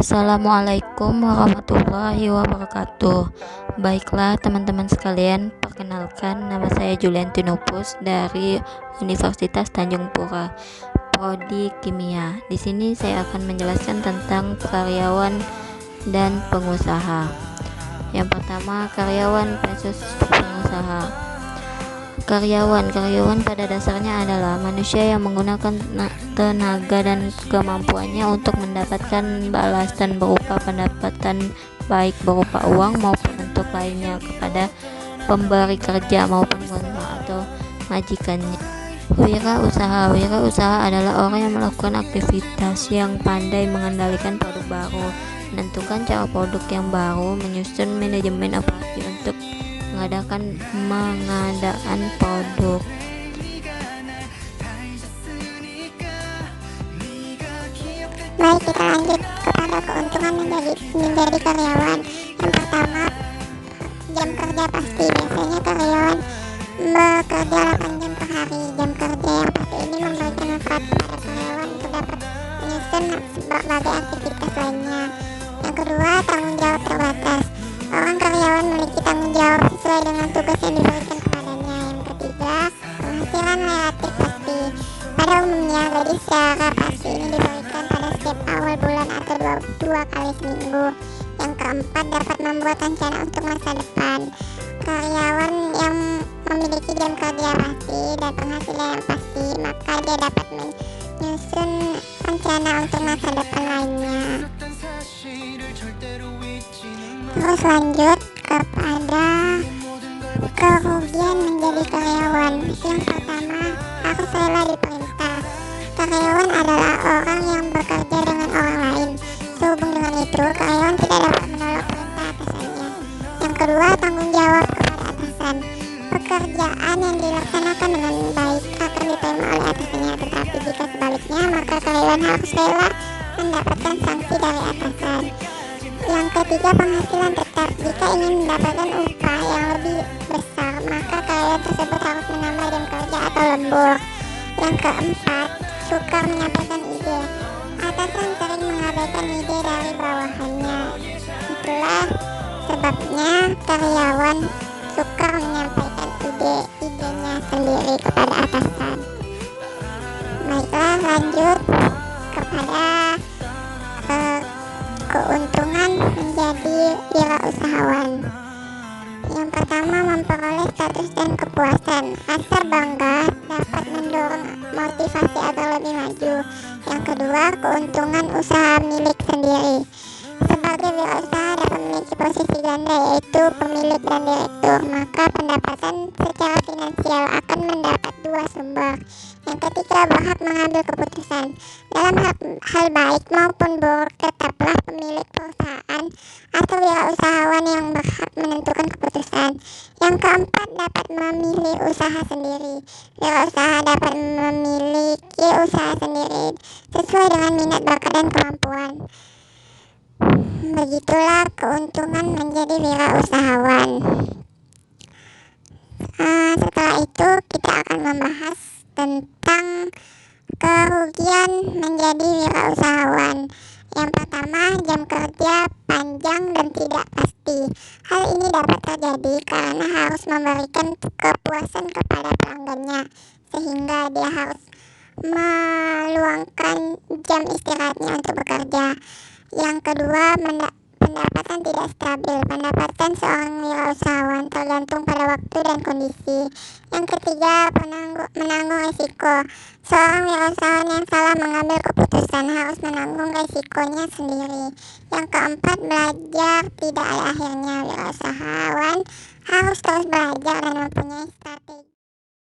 Assalamualaikum warahmatullahi wabarakatuh. Baiklah teman-teman sekalian, perkenalkan nama saya Julian Tinopus dari Universitas Tanjung Pura, Prodi Kimia. Di sini saya akan menjelaskan tentang karyawan dan pengusaha. Yang pertama, karyawan versus pengusaha. Karyawan pada dasarnya adalah manusia yang menggunakan tenaga dan kemampuannya untuk mendapatkan balasan berupa pendapatan, baik berupa uang maupun bentuk lainnya, kepada pemberi kerja maupun pengusaha atau majikannya. Wirausaha adalah orang yang melakukan aktivitas yang pandai mengendalikan produk baru, menentukan cara produk yang baru, menyusun manajemen operasi untuk pengadaan produk. Baik, kita lanjut kepada keuntungan menjadi karyawan. Yang pertama, jam kerja pasti. Biasanya karyawan bekerja 8 jam per hari. Jam kerja yang pasti ini memberikan manfaat kepada karyawan untuk dapat menyusun berbagai aktivitas lainnya. Yang kedua, tanggung jawab terbatas. Orang karyawan memiliki tanggung jawab sesuai dengan tugas yang diberikan kepadanya. Yang ketiga, penghasilan relatif pasti. Pada umumnya, gaji secara pasti ini diberikan pada setiap awal bulan atau dua kali seminggu. Yang keempat, dapat membuat rencana untuk masa depan. Karyawan yang memiliki jam kerja pasti dan penghasilan yang pasti, maka dia dapat menyusun rencana untuk masa depan lainnya. Terus lanjut kepada kerugian menjadi karyawan. Yang pertama, harus rela diperintah. Karyawan adalah orang yang bekerja dengan orang lain. Sehubung dengan itu, karyawan tidak dapat menolak perintah atasannya. Yang kedua, tanggung jawab kepada atasan. Pekerjaan yang dilaksanakan dengan baik akan diterima oleh atasannya, tetapi jika sebaliknya, maka karyawan harus rela mendapatkan sanksi dari atasan. Yang ketiga, penghasilan tetap. Jika ingin mendapatkan upah yang lebih besar, maka karyawan tersebut harus menambah jam kerja atau lembur. Yang keempat, sukar menyampaikan ide. Atasan sering mengabaikan ide dari bawahannya. Itulah sebabnya karyawan sukar menyampaikan ide-idenya sendiri kepada atasan. Baiklah, lanjut kepada keuntungan menjadi wirausahawan. Yang pertama, memperoleh status dan kepuasan. Rasa bangga dapat mendorong motivasi agar lebih maju. Yang kedua, keuntungan usaha milik sendiri. Sebagai wirausaha dapat memiliki posisi ganda, yaitu pemilik dan direktur, maka pendapatan secara finansial akan mendapat dua sumber. Yang ketiga, berhak mengambil keputusan. Dalam hal baik maupun buruk, tetaplah pemilik perusahaan atau wirausahawan yang berhak menentukan keputusan. Yang keempat, dapat memilih usaha sendiri. Wirausaha dapat memiliki usaha sendiri sesuai dengan minat, bakat, dan kemampuan. Begitulah keuntungan menjadi wirausahawan. Setelah itu kita akan membahas tentang kerugian menjadi wirausahawan. Yang pertama, jam kerja panjang dan tidak pasti. Hal ini dapat terjadi karena harus memberikan kepuasan kepada pelanggannya, sehingga dia harus meluangkan jam istirahatnya untuk bekerja. Yang kedua, pendapatan tidak stabil. Pendapatan seorang wirausahawan tergantung pada waktu dan kondisi. Yang ketiga, menanggung risiko. Seorang wirausahawan yang salah mengambil keputusan harus menanggung risikonya sendiri. Yang keempat, belajar tidak ada akhirnya. Wirausahawan harus terus belajar dan mempunyai strategi.